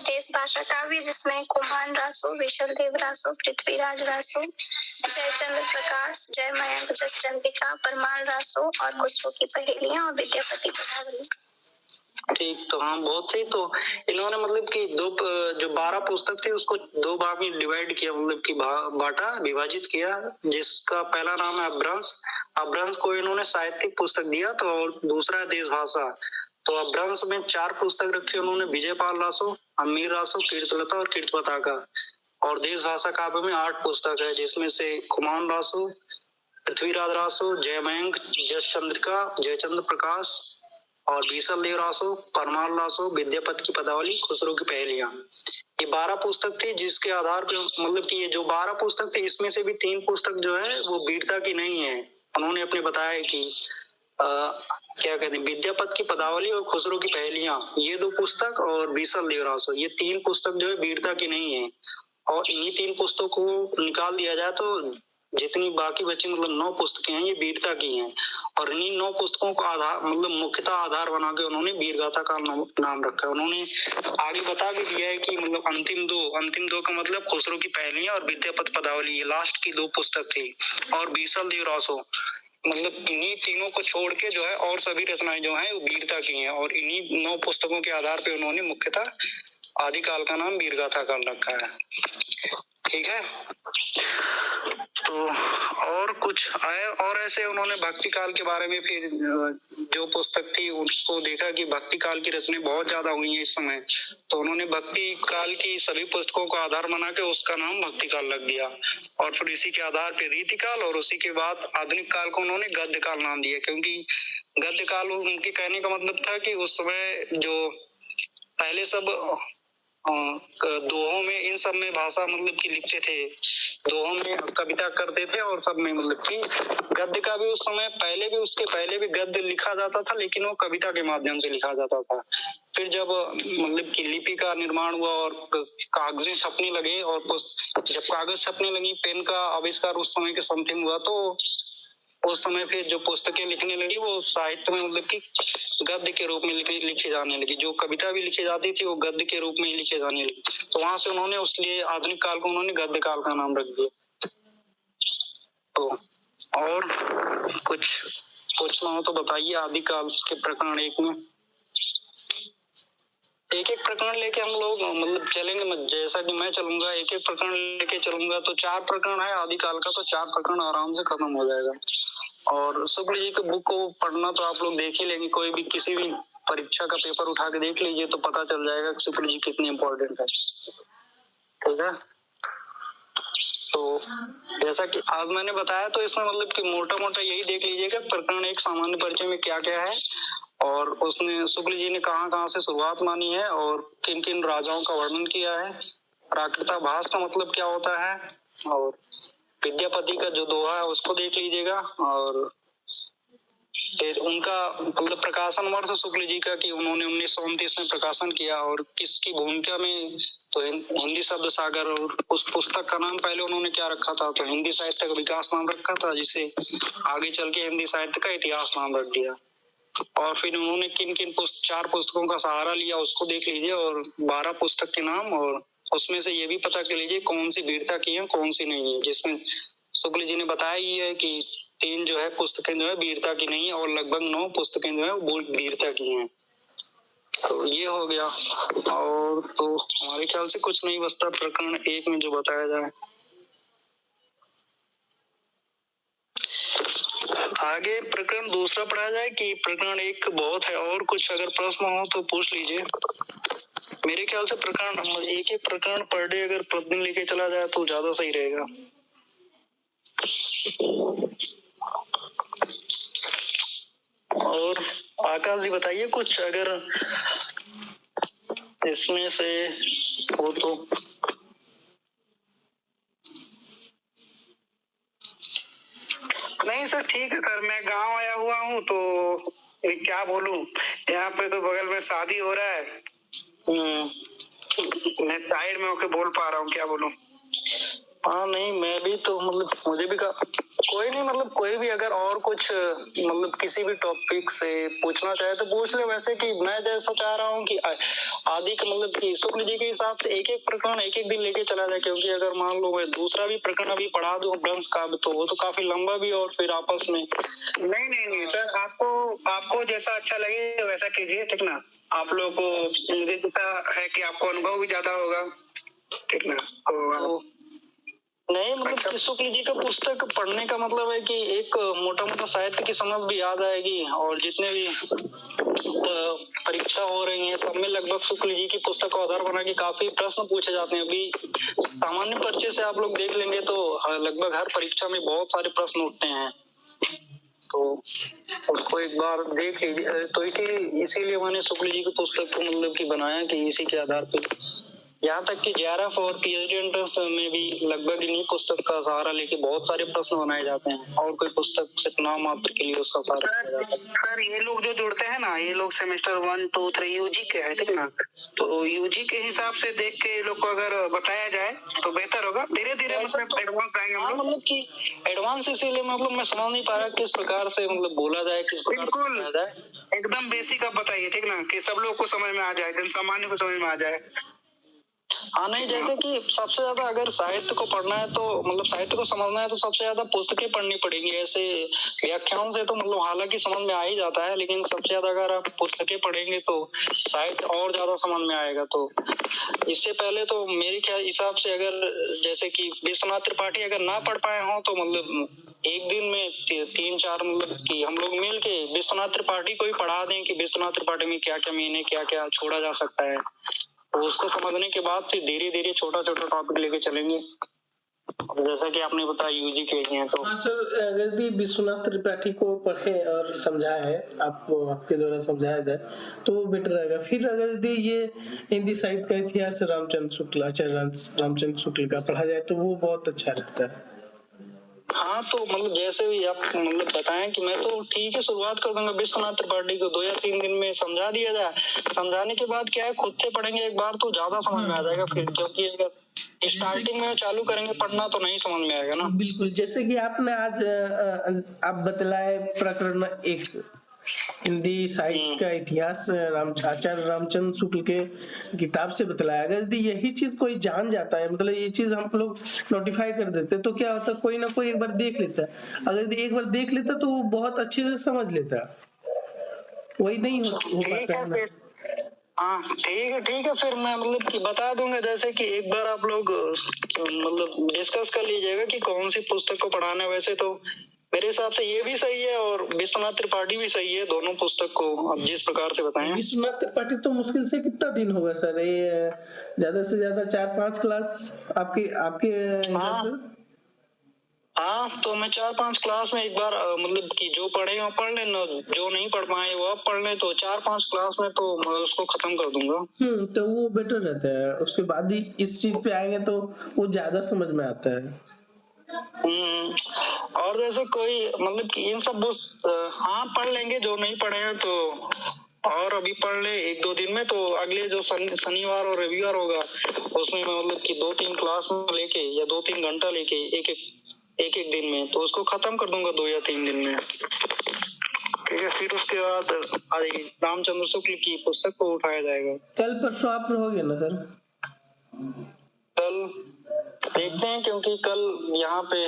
देश भाषा काव्य, जिसमें कुमान रासो, विशल देव रासो, पृथ्वीराज रासो, जयचंद्र प्रकाश, जय मयंक, जस चंद्रिका, परमाल रासो, और खुशबू की पहेलियां, और विद्यापति पदावली। ठीक, तो हाँ बहुत सही। तो इन्होंने मतलब कि जो 12 पुस्तक थी उसको 2 भाग में डिवाइड किया, मतलब कि बांटा, विभाजित किया, जिसका पहला नाम है अपभ्रंश। अपभ्रंश को इन्होंने साहित्यिक पुस्तक दिया, तो और दूसरा है देश भाषा। तो अपभ्रंश में 4 पुस्तक रखी उन्होंने, विजयपाल रासो, अमीर रासो, कीर्तलता और कीर्त पताका। और देश भाषा काव्य में 8 पुस्तक है, जिसमें से खुमान रासो, पृथ्वीराज रासो, जयमयंक, जस चंद्रिका, जयचंद्र प्रकाश और बीसल देव रासो, परमाल रासो, विद्यापति की पदावली, खुसरो की पहेलियां। ये 12 पुस्तक थी, जिसके आधार पे मतलब कि ये जो 12 पुस्तक थे, इसमें से भी 3 पुस्तक जो है वो वीरता की नहीं है। उन्होंने अपने बताया कि क्या कहते हैं, विद्यापति की पदावली और खुसरो की पहेलियां, ये 2 पुस्तक और बीसल देव रासो, ये 3 पुस्तक जो है वीरता की नहीं है। और इन्हीं 3 पुस्तकों को निकाल दिया जाए तो जितनी बाकी बची मतलब 9 पुस्तकें हैं, ये वीरता की हैं। और इन्हीं 9 पुस्तकों को आधार मतलब मुख्यतः आधार बना के उन्होंने वीरगाथा का नाम रखा है। उन्होंने आगे बता भी दिया है कि मतलब अंतिम दो का मतलब खुसरो की पहेलियां और विद्यापति पदावली, ये लास्ट की 2 पुस्तक थी। और बीसल देव रासो, मतलब इन्हीं तीनों को छोड़ के जो है और सभी रचनाएं जो हैं वो वीरता की हैं। और इन्हीं 9 पुस्तकों के आधार पे उन्होंने मुख्यतः आदिकाल का नाम वीरगाथा काल रखा है। ठीक है, तो और कुछ आए और ऐसे उन्होंने भक्ति काल के बारे में फिर जो पुस्तक थी उसको देखा कि भक्ति काल की रचनाएं बहुत ज्यादा हुई हैं इस समय, तो उन्होंने भक्ति काल की सभी पुस्तकों को आधार बना के उसका नाम भक्ति काल रख दिया। और फिर इसी के आधार पे रीति काल और उसी के बाद आधुनिक काल को उन्होंने गद्य काल नाम दिया, क्योंकि गद्य काल उनके कहने का मतलब था कि उस समय जो पहले सब दोहों में इन सब में भाषा मतलब कि लिखते थे, दोहों में कविता करते थे और सब में मतलब कि गद्य का भी उस समय पहले भी उसके पहले भी गद्य लिखा जाता था, लेकिन वो कविता के माध्यम से लिखा जाता था। फिर जब मतलब कि लिपि का निर्माण हुआ और कागजें छपने लगे और जब कागज छपने लगी, पेन का आविष्कार उस समय के समथिंग हुआ, तो उस समय फिर जो पुस्तकें लिखने लगी वो साहित्य में मतलब कि गद्य के रूप में लिखी जाने लगी। जो कविता भी लिखी जाती थी वो गद्य के रूप में ही लिखी जाने लगी। तो वहां से उन्होंने उसलिए आधुनिक काल को उन्होंने गद्य काल का नाम रख दिया। तो और कुछ पूछना हो तो बताइए। आदिकाल के प्रकरण 1 में एक प्रकरण लेके हम लोग मतलब चलेंगे, जैसा कि मैं चलूंगा एक प्रकरण लेके चलूंगा, तो 4 प्रकरण है आदिकाल का, तो 4 प्रकरण आराम से खत्म हो जाएगा। और शुक्ल जी के बुक को पढ़ना तो आप लोग देख ही लेंगे, कोई भी किसी भी परीक्षा का पेपर उठा के देख लीजिए तो पता चल जाएगा कि शुक्ल जी कितने इम्पोर्टेंट है। ठीक है, तो जैसा कि आज मैंने बताया, तो इसमें मतलब कि मोटा मोटा यही देख लीजिएगा प्रकरण 1 सामान्य परिचय में क्या क्या है, और उसने शुक्ल जी ने कहाँ कहाँ से शुरुआत मानी है और किन किन राजाओं का वर्णन किया है, प्राकृताभास का मतलब क्या होता है, और विद्यापति का जो दोहा है उसको देख लीजिएगा। और फिर उनका मतलब प्रकाशन वर्ष शुक्ल जी का कि उन्होंने 1929 में प्रकाशन किया और किसकी भूमिका में, तो हिंदी शब्द सागर, और उस पुस्तक का नाम पहले उन्होंने क्या रखा था, तो हिंदी साहित्य का विकास नाम रखा था, जिसे आगे चल के हिंदी साहित्य का इतिहास नाम रख दिया। और फिर उन्होंने किन किन 4 पुस्तकों का सहारा लिया उसको देख लीजिए, और 12 पुस्तक के नाम, और उसमें से ये भी पता कर लीजिए कौन सी वीरता की है कौन सी नहीं है, जिसमें शुक्ल जी ने बताया ही है कि 3 जो है पुस्तकें जो है वीरता की नहीं है और लगभग 9 पुस्तकें जो है वो वीरता की हैं। तो ये हो गया, और तो हमारे ख्याल से कुछ नहीं बचता प्रकरण 1 में जो बताया जाए। आगे प्रकरण 2 पढ़ा जाए कि प्रकरण 1 बहुत है, और कुछ अगर प्रश्न हो तो पूछ लीजिए। मेरे ख्याल से प्रकरण एक प्रकरण पर डे अगर प्रतिदिन लेके चला जाए तो ज्यादा सही रहेगा। और आकाश जी बताइए कुछ अगर इसमें से हो तो। नहीं सर ठीक है सर, मैं गांव आया हुआ हूँ तो क्या बोलूं, यहाँ पे तो बगल में शादी हो रहा है, मैं साइड में होकर बोल पा रहा हूँ, क्या बोलूं। हाँ नहीं, मैं भी तो मतलब मुझे भी कोई नहीं, मतलब कोई भी अगर और कुछ मतलब किसी भी टॉपिक से पूछना चाहे तो पूछ ले। वैसे कि मैं जैसा चाह रहा हूँ कि आदि का मतलब कि शुक्ल जी के हिसाब से एक प्रकरण एक दिन लेके चला जाए, क्योंकि अगर मान लो मैं दूसरा भी प्रकरण अभी पढ़ा दूं वंश का, तो वो तो काफी लंबा भी, और फिर आपस में नहीं सर, आपको जैसा अच्छा लगे वैसा कीजिए, ठीक ना। आप लोग को मुझे पता है कि आपको अनुभव भी ज्यादा होगा, ठीक ना। तो नहीं मतलब कि शुक्ल जी का पुस्तक पढ़ने का मतलब है कि एक मोटा मोटा साहित्य की समझ भी आ जाएगी, और जितने भी परीक्षा हो रही है सब में लगभग शुक्ल जी की पुस्तक को आधार बना के काफी प्रश्न पूछे जाते हैं। अभी सामान्य परिचय से आप लोग देख लेंगे तो लगभग हर परीक्षा में बहुत सारे प्रश्न उठते हैं, तो उसको एक बार देख लीजिए। तो इसीलिए मैंने शुक्ल जी की पुस्तक को मतलब कि बनाया कि इसी के आधार पर, यहाँ तक कि JRF और PhD एंट्रेंस में भी लगभग इन्हीं पुस्तक का सहारा लेके बहुत सारे प्रश्न बनाए जाते हैं, और कोई पुस्तक सिर्फ नाम मात्र के लिए उसका सहारा लिया जाता है। सर ये लोग जो जुड़ते हैं ना, ये लोग सेमेस्टर 1, 2, 3 यूजी के है, ठीक ना? तो यूजी के हिसाब से देख के ये लोग को अगर बताया जाए तो बेहतर होगा। धीरे धीरे मतलब एडवांस आएंगे हम लोग। मतलब कि एडवांस इसीलिए मतलब मैं समझ नहीं पा रहा किस प्रकार से मतलब बोला जाए, किस प्रकार से बिल्कुल बताया जाए। एकदम बेसिक आप बताइए, ठीक ना, कि सब लोग को समझ में आ जाए, जन सामान्य को समझ में आ जाए। हाँ नहीं, जैसे कि सबसे ज्यादा अगर साहित्य को पढ़ना है तो मतलब साहित्य को समझना है तो सबसे ज्यादा पुस्तकें पढ़नी पड़ेंगी। ऐसे व्याख्यान से तो मतलब हालांकि समझ में आ ही जाता है, लेकिन सबसे ज्यादा अगर आप पुस्तकें पढ़ेंगे तो साहित्य और ज्यादा समझ में आएगा। तो इससे पहले तो मेरे ख्याल हिसाब से अगर जैसे कि विश्वनाथ त्रिपाठी अगर ना पढ़ पाए हों तो मतलब एक दिन में 3-4 मतलब कि हम लोग मिल के विश्वनाथ त्रिपाठी को ही पढ़ा दें कि विश्वनाथ त्रिपाठी में क्या क्या मीन है, क्या क्या छोड़ा जा सकता है। तो उसको समझने के बाद फिर धीरे धीरे छोटा छोटा टॉपिक लेके चलेंगे। जैसा कि आपने बताया यूजी के हैं तो हाँ सर, अगर भी विश्वनाथ त्रिपाठी को पढ़े और समझाए, आपको आपके द्वारा समझाया जाए तो वो बेटर रहेगा। फिर अगर यदि ये हिंदी साहित्य का इतिहास रामचंद्र शुक्ल, आचार्य रामचंद्र शुक्ल का पढ़ा जाए तो वो बहुत अच्छा रहता है। हाँ, तो मतलब जैसे भी आप मतलब बताएं कि मैं तो ठीक है शुरुआत कर दूंगा विश्वनाथ त्रिपाठी को 2 या 3 दिन में समझा दिया जाए। समझाने के बाद क्या है, खुद से पढ़ेंगे एक बार तो ज्यादा समझ में आ जाएगा फिर, क्योंकि अगर स्टार्टिंग में चालू करेंगे पढ़ना तो नहीं समझ में आएगा ना। बिल्कुल, जैसे कि आपने आज आप बतलाए प्रकरण 1 हिंदी साहित्य का इतिहास आचार्य रामचंद्र शुक्ल के किताब से बतलाया। अगर यदि यही चीज कोई जान जाता है, मतलब ये चीज हम लोग नोटिफाई कर देते तो क्या होता, कोई ना कोई एक बार देख लेता है। अगर यदि एक बार देख लेता तो वो बहुत अच्छे से समझ लेता, वही नहीं हो पाता है ना। हाँ ठीक है फिर मैं मतलब कि बता दूंगा। जैसे कि एक बार आप लोग मतलब डिस्कस कर लीजिएगा कि कौन सी पुस्तक को पढ़ाना है। वैसे तो मेरे हिसाब से ये भी सही है और विश्वनाथ त्रिपाठी भी सही है, दोनों पुस्तक को आप जिस प्रकार से बताएं। विश्वनाथ त्रिपाठी तो मुश्किल से कितना दिन होगा सर, ये ज्यादा से ज्यादा 4-5 क्लास आपके हिसाब से? हाँ, तो मैं 4-5 क्लास में एक बार मतलब कि जो पढ़े वो पढ़ लेना, जो नहीं पढ़ पाए वो अब पढ़ ले, तो 4-5 क्लास में तो मैं उसको खत्म कर दूंगा। तो वो बेटर रहता है। उसके बाद ही इस चीज पे आएंगे तो वो ज्यादा समझ में आता है। और जैसे कोई मतलब कि इन सब हाँ पढ़ लेंगे, जो नहीं पढ़े हैं तो और अभी पढ़ ले 1-2 दिन में, तो अगले जो शनिवार और रविवार होगा उसमें मैं मतलब कि 2-3 क्लास में लेके या 2-3 घंटा लेके एक दिन में तो उसको खत्म कर दूंगा 2 या 3 दिन में। ठीक है, फिर उसके बाद रामचंद्र शुक्ल की पुस्तक को उठाया जाएगा। कल परसों आप रहोगे ना सर? कल देखते हैं, क्योंकि कल यहाँ पे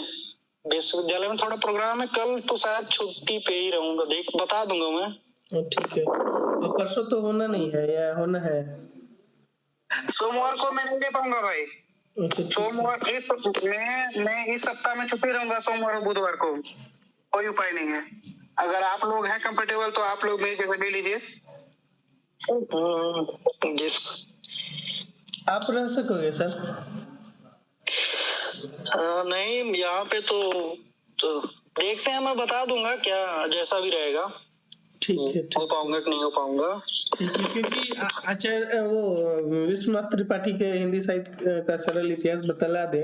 विश्वविद्यालय में थोड़ा प्रोग्राम है। कल तो शायद छुट्टी पे ही रहूंगा, बता दूंगा मैं। ठीक है, और परसों तो होना नहीं है या होना है? सोमवार को मैं नहीं दे पाऊंगा भाई। सोमवार मैं इस सप्ताह में छुट्टी रहूंगा, सोमवार और बुधवार को कोई उपाय नहीं है। अगर आप लोग हैं कंफर्टेबल तो आप लोग मेरी जगह ले लीजिए। आप रह सकोगे सर? नहीं, यहाँ पे तो देखते हैं, मैं बता दूंगा क्या जैसा भी रहेगा। ठीक है, हो पाऊंगा कि नहीं हो पाऊंगा। ठीक है, क्योंकि आचार्य वो विश्वनाथ त्रिपाठी के हिंदी साहित्य का सरल इतिहास बतला दे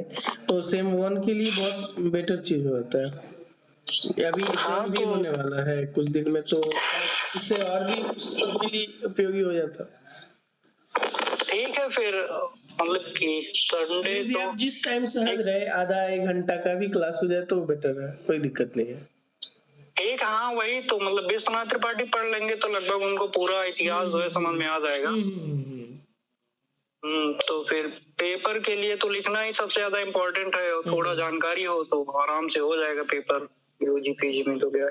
तो सेम 1 के लिए बहुत बेटर चीज होता है। अभी एग्जाम भी होने वाला है कुछ दिन में, तो इससे और भी सबके लिए उपयोगी हो जाता। ठीक है, फिर मतलब कि संडे तो आप जिस टाइम सहज रहे, आधा 1 घंटा का भी क्लास हो जाए तो बेटर है, कोई दिक्कत नहीं है। एक हाँ वही तो मतलब विश्वनाथ त्रिपाठी पढ़ लेंगे तो लगभग उनको पूरा इतिहास जो है समझ में आ जाएगा। तो फिर पेपर के लिए तो लिखना ही सबसे ज्यादा इम्पोर्टेंट है, और थोड़ा जानकारी हो तो आराम से हो जाएगा पेपर यूजी पीजी में। तो क्या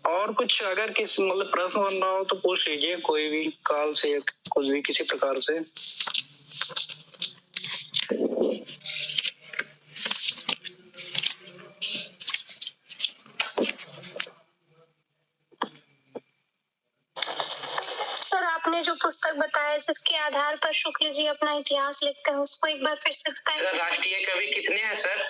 और कुछ अगर किसी मतलब प्रश्न बन रहा हो तो पूछ लीजिए, कोई भी काल से या कुछ भी किसी प्रकार से। जिसके आधार पर शुक्ल जी अपना इतिहास लिखते हैं, उसको एक बार फिर से बताएं। राष्ट्रीय कवि कितने हैं सर?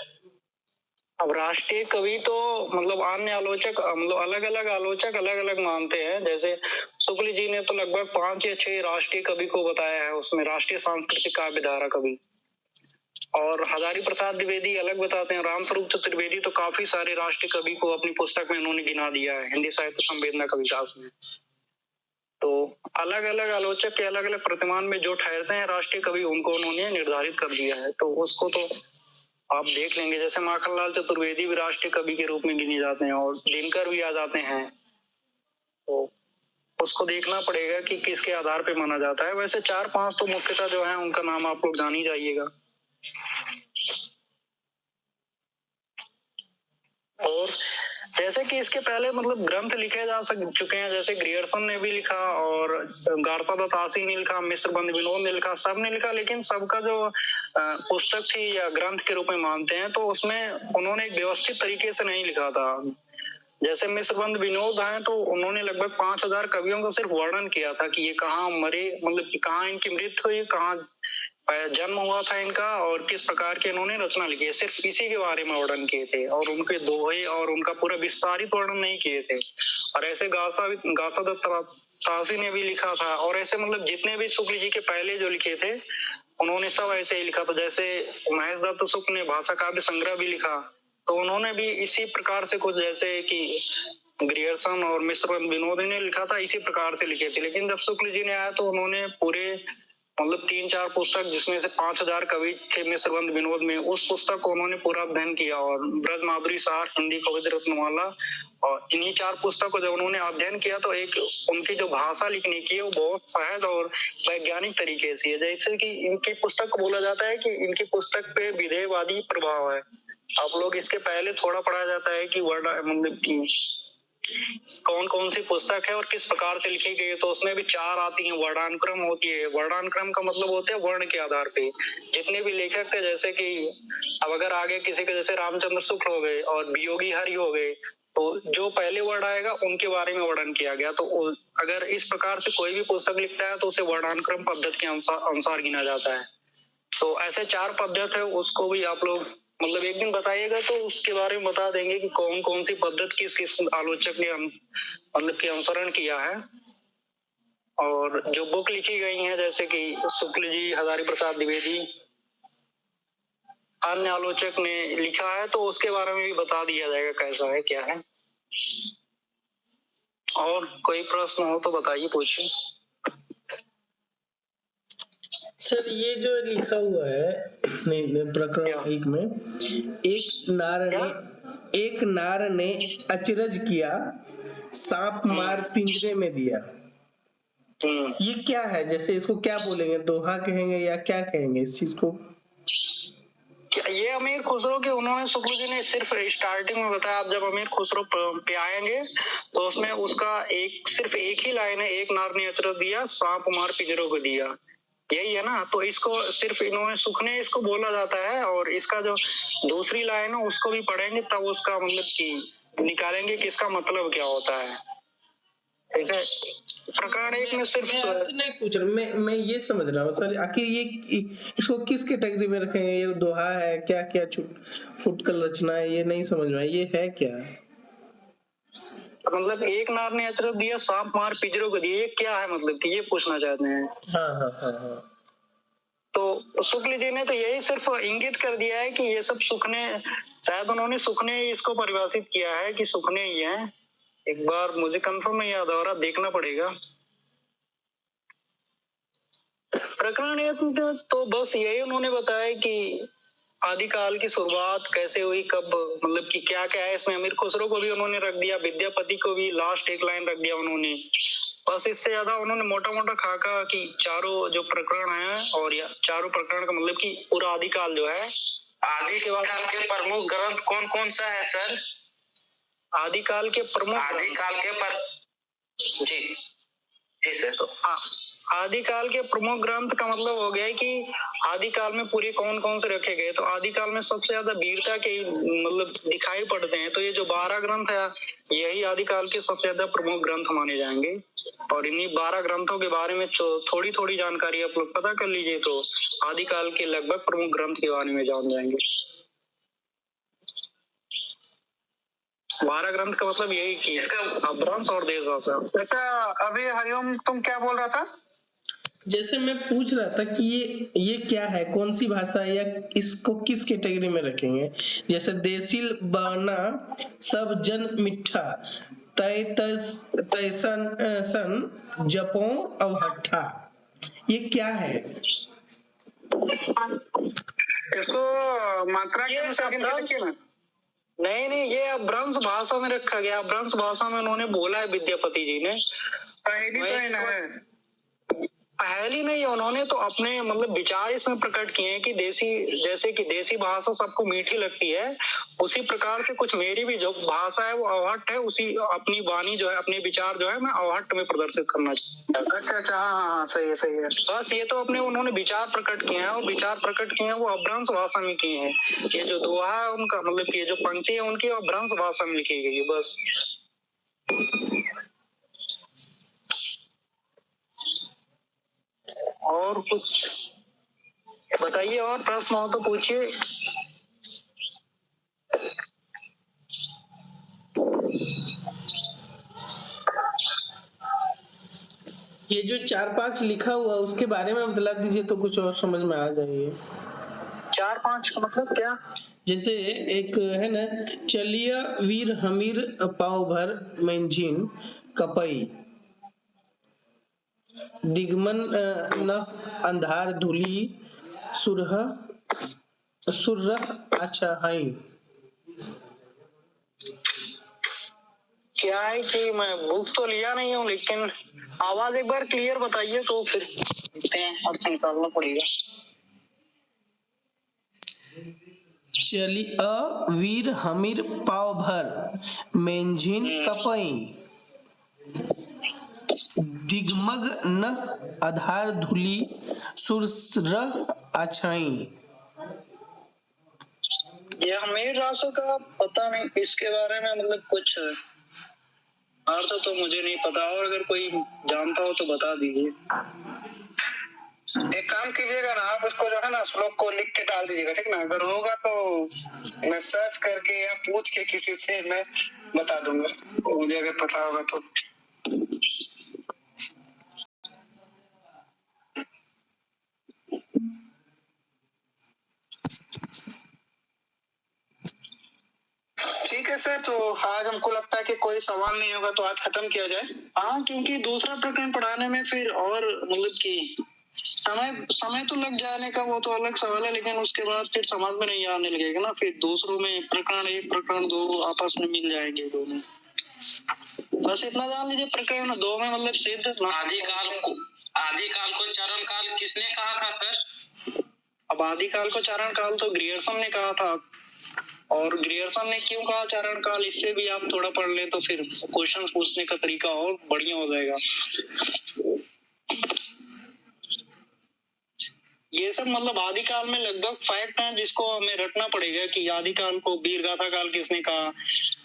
अब राष्ट्रीय कवि तो मतलब अन्य आलोचक मतलब अलग अलग आलोचक अलग अलग मानते हैं। जैसे शुक्ल जी ने तो लगभग 5 या 6 राष्ट्रीय कवि को बताया है, उसमें राष्ट्रीय सांस्कृतिक काव्य धारा कवि। और हजारी प्रसाद द्विवेदी अलग बताते हैं। रामस्वरूप चतुर्वेदी तो काफी सारे राष्ट्रीय कवि को अपनी पुस्तक में उन्होंने गिना दिया है, हिंदी साहित्य संवेदना का विकास में। तो अलग अलग आलोचक के अलग अलग प्रतिमान में जो ठहरते हैं राष्ट्रीय कवि, उनको उन्होंने निर्धारित कर दिया है। तो उसको तो आप देख लेंगे, जैसे माखनलाल चतुर्वेदी भी राष्ट्रीय कवि के रूप में गिने जाते हैं और दिनकर भी आ जाते हैं। तो उसको देखना पड़ेगा कि किसके आधार पे माना जाता है। वैसे 4-5 तो मुख्यतः जो है उनका नाम आप लोग जान ही जाइएगा। और जैसे कि इसके पहले मतलब ग्रंथ लिखे जा चुके हैं, जैसे ग्रियर्सन ने भी लिखा और गारसा दत्तासी ने लिखा, मिश्रबंध विनोद ने लिखा, सब ने लिखा। लेकिन सबका जो पुस्तक थी या ग्रंथ के रूप में मानते हैं, तो उसमें उन्होंने एक व्यवस्थित तरीके से नहीं लिखा था। जैसे मिश्रबंध विनोद हैं तो उन्होंने लगभग 5000 कवियों का सिर्फ वर्णन किया था कि ये कहाँ मरे, मतलब कहाँ इनकी मृत्यु हुई, कहाँ जन्म हुआ था इनका और किस प्रकार की इन्होंने रचना लिखी है, सिर्फ इसी के बारे में वर्णन किए थे और उनके दोहे और उनका पूरा विस्तारित वर्णन नहीं किए थे। और ऐसे गासा दत्तासी ने भी लिखा था। और ऐसे मतलब जितने भी शुक्ल जी के पहले जो लिखे थे उन्होंने सब ऐसे ही लिखा था। जैसे महेश दत्त शुक्ल ने भाषा काव्य संग्रह भी लिखा, तो उन्होंने भी इसी प्रकार से कुछ, जैसे कि ग्रियर्सन और मिश्रबंध विनोद ने लिखा था, इसी प्रकार से लिखे थे। लेकिन जब शुक्ल जी ने आया तो उन्होंने पूरे मतलब 3-4 पुस्तक, जिसमें से 5000 कवि थे मिश्रबंध विनोद में, उस पुस्तक को उन्होंने पूरा अध्ययन किया। और ब्रज माधुरी सार, हिंदी कवि रत्नमाला, और इन्हीं 4 पुस्तक को जब उन्होंने अध्ययन किया तो एक उनकी जो भाषा लिखने की है वो बहुत सहज और वैज्ञानिक तरीके से है। जैसे कि इनकी पुस्तक को बोला जाता है कि इनकी पुस्तक पे विधेयवादी प्रभाव है। आप लोग इसके पहले थोड़ा पढ़ा जाता है कि मतलब की कौन कौन सी पुस्तक है और किस प्रकार से लिखी गई है, तो उसमें भी 4 आती हैं। वर्णानुक्रम होती है। वर्णानुक्रम का मतलब होता है वर्ण के आधार पे जितने भी लेखक थे, जैसे कि अब अगर आगे किसी के जैसे रामचंद्र शुक्ल हो गए और वियोगी हरि हो गए, तो जो पहले वर्ण आएगा उनके बारे में वर्णन किया गया। तो अगर इस प्रकार से कोई भी पुस्तक लिखता है तो उसे वर्णानुक्रम पद्धति के अनुसार गिना जाता है। तो ऐसे 4 पद्धति है, उसको भी आप लोग मतलब एक दिन बताइएगा तो उसके बारे में बता देंगे कि कौन कौन सी पद्धति किस किस आलोचक ने मतलब की अनुसरण किया है। और जो बुक लिखी गई है, जैसे कि शुक्ल जी, हजारी प्रसाद द्विवेदी, अन्य आलोचक ने लिखा है, तो उसके बारे में भी बता दिया जाएगा कैसा है क्या है। और कोई प्रश्न हो तो बताइए, पूछिए। सर ये जो लिखा हुआ है प्रकरण 1 में, एक नार ने अचरज किया, सांप मार पिंजरे में दिया, ये क्या है? जैसे इसको क्या बोलेंगे, दोहा कहेंगे या क्या कहेंगे इस चीज को? ये अमीर खुसरो के उन्होंने शुक्ल जी ने सिर्फ स्टार्टिंग में बताया। आप जब अमीर खुसरो पे आएंगे तो उसमें उसका सिर्फ एक ही लाइन है, एक नार ने अचरज दिया, सांप मार पिंजरों को दिया, यही है ना। तो इसको सिर्फ इन्होंने सुखने इसको बोला जाता है। और इसका जो दूसरी लाइन है उसको भी पढ़ेंगे तब उसका मतलब कि निकालेंगे कि इसका मतलब क्या होता है। ठीक है, प्रकरण 1 में सिर्फ नहीं पूछ रहा, मैं ये समझ रहा हूँ सर, आखिर ये इसको किस कैटेगरी में रखेंगे? ये दोहा है क्या, क्या फुटकल रचना है, ये नहीं समझ में, ये है क्या? मतलब एक नार ने अचरज दिया, सांप मार पिंजरों को दिया, ये क्या है मतलब कि ये पूछना चाहते हैं। हाँ। तो शुक्ल जी ने तो यही सिर्फ इंगित कर दिया है कि ये सब सुखने, शायद उन्होंने सुखने इसको परिभाषित किया है कि सुखने ही है। एक बार मुझे कंफर्म नहीं याद आ रहा, देखना पड़ेगा। प्रकरण 1 में तो बस यही उन्होंने बताया कि आदिकाल की शुरुआत कैसे हुई, कब, मतलब कि क्या क्या है इसमें। अमीर खुसरो को भी उन्होंने रख दिया, विद्यापति को भी लास्ट एक लाइन रख दिया उन्होंने। बस इससे ज्यादा उन्होंने मोटा मोटा खाका कि चारों जो प्रकरण है और या चारों प्रकरण का मतलब कि पूरा आदिकाल जो है, आदिकाल के प्रमुख ग्रंथ कौन कौन सा है सर? आदिकाल के प्रमुख जी सर। तो आदिकाल के प्रमुख ग्रंथ का मतलब हो गया है कि आदिकाल में पूरे कौन कौन से रखे गए। तो आदिकाल में सबसे ज्यादा वीरता के मतलब दिखाई पड़ते हैं। तो ये जो 12 ग्रंथ है यही आदिकाल के सबसे ज्यादा प्रमुख ग्रंथ माने जाएंगे। और इन्हीं 12 ग्रंथों के बारे में थोड़ी थोड़ी जानकारी आप लोग पता कर लीजिए तो आदिकाल के लगभग प्रमुख ग्रंथ के बारे में जान जाएंगे। 12 ग्रंथ का मतलब यही कि अपभ्रंश और देशभाषा। बेटा अभी हरिओम तुम क्या बोल रहा था? जैसे मैं पूछ रहा था कि ये क्या है, कौन सी भाषा है, या इसको किस कैटेगरी में रखेंगे। जैसे देसिल बाना सब जन मिठा तय तैसन सन जपो अवहट्ठा, ये क्या है? इसको मात्रा के अनुसार गिनती ना? नहीं, ये अपभ्रंश भाषा में रखा गया। अपभ्रंश भाषा में उन्होंने बोला है विद्यापति जी ने। पहली तो है पहली नहीं, उन्होंने तो अपने मतलब विचार इसमें प्रकट किए हैं कि जैसे कि देसी भाषा सबको मीठी लगती है, उसी प्रकार से कुछ मेरी भी जो भाषा है वो अवहट्ठ है। उसी अपनी वाणी जो है, अपने विचार जो है मैं अवहट्ठ में प्रदर्शित करना चाहता हूं। अच्छा, हाँ, सही है। बस ये तो अपने उन्होंने विचार प्रकट किए हैं, और विचार प्रकट किए हैं वो अपभ्रंश भाषा में किए हैं। ये जो दोहा है उनका मतलब कि ये जो पंक्ति है उनकी अपभ्रंश भाषा में लिखी गई है बस। और कुछ बताइए, और प्रश्न हो तो पूछिए। ये जो 4-5 लिखा हुआ उसके बारे में बता दीजिए तो कुछ और समझ में आ जाएगी। 4-5 का मतलब क्या? जैसे एक है ना, चलिया वीर हमीर पाव भर मेंझिन कपई दिगमन न अंधार धुली सुरह अच्छा हाई। क्या है कि मैं बुक तो लिया नहीं हूँ, लेकिन आवाज एक बार क्लियर बताइए तो फिर देखते हैं, अर्थ निकालना पड़ेगा। चली वीर हमीर पाव भर मेंझिन कपई दिगमग न आधार धुली सुरह अछाई। ये हमीर रासों का पता नहीं, इसके बारे में मतलब कुछ अर्थ तो मुझे नहीं पता, और अगर कोई जानता हो तो बता दीजिए। एक काम कीजिएगा ना, आप उसको जो है ना श्लोक को लिख के डाल दीजिएगा, ठीक ना? अगर होगा तो मैं सर्च करके या पूछ के किसी से मैं बता दूंगा, मुझे अगर पता होगा तो। ठीक है सर, तो आज हमको लगता है कि कोई सवाल नहीं होगा, तो आज खत्म किया जाए। हाँ, क्योंकि दूसरा प्रकरण पढ़ाने में फिर और मतलब कि समय तो लग जाने का वो तो अलग सवाल है, लेकिन उसके बाद फिर समझ में नहीं आने लगेगा ना। फिर दूसरों में प्रकरण 1 प्रकरण 2 आपस में मिल जाएंगे दोनों। बस इतना जान लीजिए, प्रकरण 2 में मतलब सिद्ध आदिकाल को चारण काल किसने कहा था सर? अब आदिकाल को चारण काल तो ग्रियर्सन ने कहा था, और ग्रियर्सन ने क्यों कहा चारण काल, इससे भी आप थोड़ा पढ़ ले तो फिर क्वेश्चन पूछने का तरीका और बढ़िया हो जाएगा। ये सब मतलब आदिकाल में लगभग फैक्ट है जिसको हमें रटना पड़ेगा कि आदिकाल को वीर गाथा काल किसने कहा,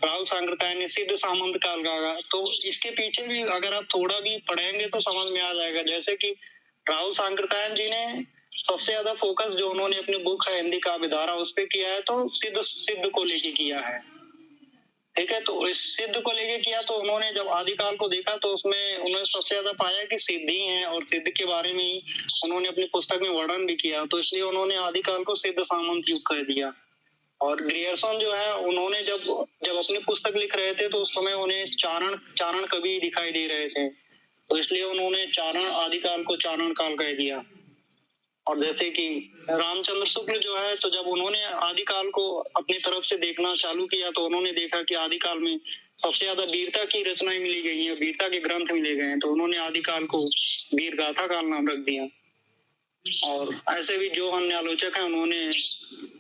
राहुल सांकृत्यायन ने सिद्ध सामंत काल कहा। तो इसके पीछे भी अगर आप थोड़ा भी पढ़ेंगे तो समझ में आ जाएगा। जैसे कि राहुल सांकृत्यायन जी ने सबसे ज्यादा फोकस जो उन्होंने अपनी बुक है हिंदी काव्य धारा उस पे किया है, तो सिद्ध को लेके किया है, ठीक है। तो इस सिद्ध को लेके किया, तो उन्होंने जब आदिकाल को देखा तो उसमें उन्होंने सबसे ज्यादा पाया कि सिद्ध ही है, और सिद्ध के बारे में ही उन्होंने अपनी पुस्तक में वर्णन भी किया, तो इसलिए उन्होंने आदिकाल को सिद्ध सामंत युग कह दिया। और ग्रियर्सन जो है उन्होंने जब अपनी पुस्तक लिख रहे थे तो उस समय उन्हें चारण कवि दिखाई दे रहे थे, तो इसलिए उन्होंने आदिकाल को चारण काल कह दिया। और जैसे कि रामचंद्र शुक्ल जो है, तो जब उन्होंने आदिकाल को अपनी तरफ से देखना चालू किया तो उन्होंने देखा कि आदिकाल में सबसे ज्यादा वीरता की रचनाएं मिली गई हैं, वीरता के ग्रंथ मिले गए हैं, तो उन्होंने आदिकाल को वीर गाथा काल नाम रख दिया। और ऐसे भी जो अन्य आलोचक है उन्होंने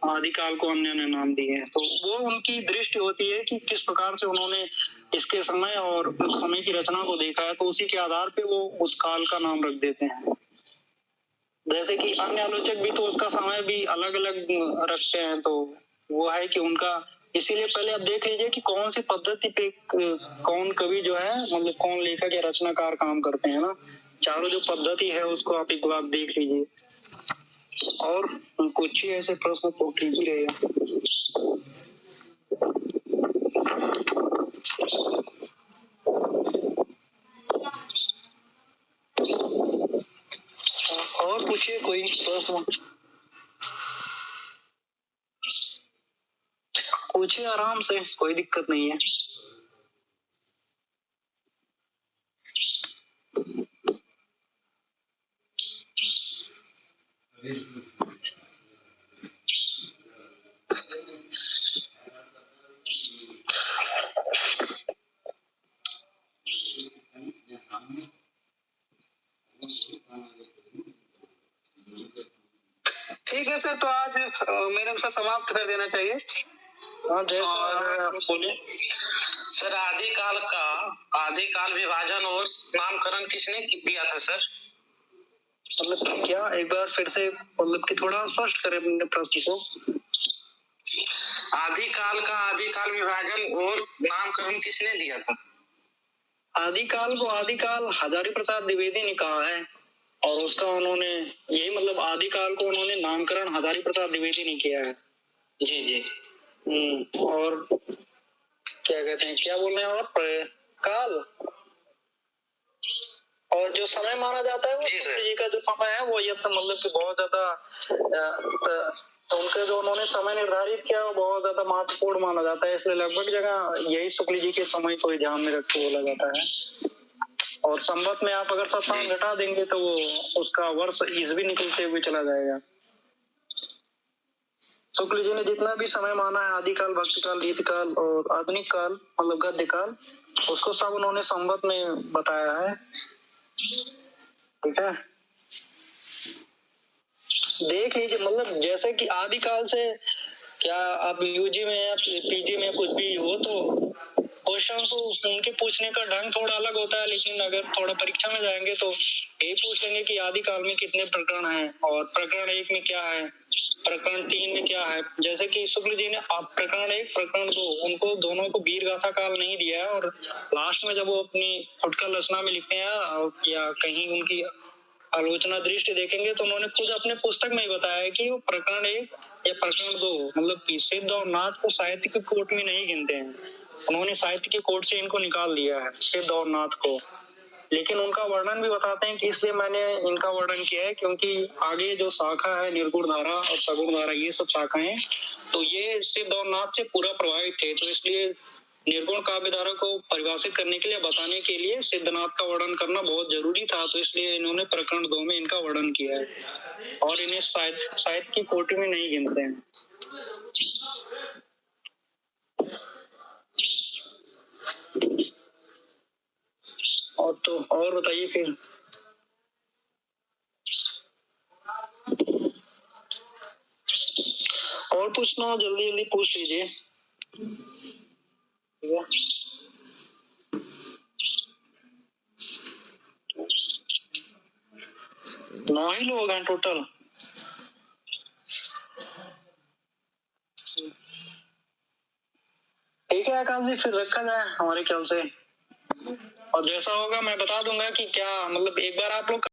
आदिकाल को अन्य अन्य नाम दिए हैं। तो वो उनकी दृष्टि होती है कि किस प्रकार से उन्होंने इसके समय और उस समय की रचना को देखा है, तो उसी के आधार पे वो उस काल का नाम रख देते हैं। जैसे कि अन्य आलोचक भी तो उसका समय भी अलग अलग रखते हैं, तो वो है कि उनका इसीलिए पहले आप देख लीजिए कि कौन सी पद्धति पे कौन कवि जो है, मतलब कौन लेखक या रचनाकार काम करते हैं ना। चारों जो पद्धति है उसको आप एक बार देख लीजिए, और कुछ ही ऐसे प्रश्न तो ठीक ही रहेगा। और पूछिए कोई प्रश्न, पूछिए आराम से, कोई दिक्कत नहीं है। ठीक है सर, तो आज मेरे अनुसार समाप्त कर देना चाहिए। हाँ जैसा बोलिए। सर, आदिकाल विभाजन और नामकरण किसने दिया था सर? मतलब क्या, एक बार फिर से मतलब कि थोड़ा स्पष्ट करें अपने प्रश्न को। आदिकाल विभाजन और नामकरण किसने दिया था? आदिकाल को आदिकाल हजारी प्रसाद द्विवेदी ने कहा है, और उसका उन्होंने यही मतलब आदिकाल को उन्होंने नामकरण हजारी प्रसाद द्विवेदी ने किया है। जी जी। और क्या कहते हैं, क्या बोल रहे हैं आप, काल और जो समय माना जाता है वो जी का जो समय है वो ये मतलब कि बहुत ज्यादा तो उनके जो उन्होंने समय निर्धारित किया वो बहुत ज्यादा महत्वपूर्ण माना जाता है, इसलिए लगभग जगह यही शुक्ल जी के समय को ध्यान में रख के बोला जाता है। और संवत में आप अगर सप्ताह घटा देंगे तो वो उसका वर्ष ईसवी निकलते हुए चला जाएगा। शुक्ल जी ने जितना भी समय माना है, आदिकाल, भक्तिकाल, रीतिकाल और आधुनिक काल मतलब गद्य काल, उसको सब उन्होंने संवत में बताया है। ठीक है, देख लीजिए मतलब जैसे कि आदिकाल से क्या आप यूजी में या पीजी में कुछ भी हो तो क्वेश्चन को उनके पूछने का ढंग थोड़ा अलग होता है, लेकिन अगर थोड़ा परीक्षा में जाएंगे तो यही पूछ लेंगे कि आदिकाल में कितने प्रकरण हैं और प्रकरण 1 में क्या है, प्रकरण 3 में क्या है। जैसे कि शुक्ल जी ने आप प्रकरण 1 प्रकरण 2 उनको दोनों को वीर गाथा काल नहीं दिया है, और लास्ट में जब वो अपनी फुटकर रचना में लिखते हैं या कहीं उनकी आलोचना दृष्टि देखेंगे तो उन्होंने खुद अपने पुस्तक में ही बताया है कि वो प्रकरण 1 या प्रकरण 2 मतलब सिद्ध और नाथ को साहित्य के कोट में नहीं गिनते हैं, उन्होंने साहित्य के कोट से इनको निकाल दिया है सिद्ध और नाथ को। लेकिन उनका वर्णन भी बताते हैं कि इसलिए मैंने इनका वर्णन किया है क्योंकि आगे जो शाखा है निर्गुण धारा और सगुण धारा, ये सब शाखाएं तो ये सिद्ध और नाथ से पूरा प्रभावित थे, तो इसलिए निर्गुण काव्य धारा को परिभाषित करने के लिए, बताने के लिए सिद्धनाथ का वर्णन करना बहुत जरूरी था, तो इसलिए इन्होंने प्रकरण 2 में इनका वर्णन किया है और इन्हें साहित्य की कोटि में नहीं गिनते हैं। और तो और बताइए फिर। और पूछना हो जल्दी जल्दी पूछ लीजिए। ठीक है, 9 ही लोग हैं टोटल। ठीक है आकाश जी, फिर रखा जाए हमारे ख्याल से, और जैसा होगा मैं बता दूंगा कि क्या मतलब एक बार आप लोग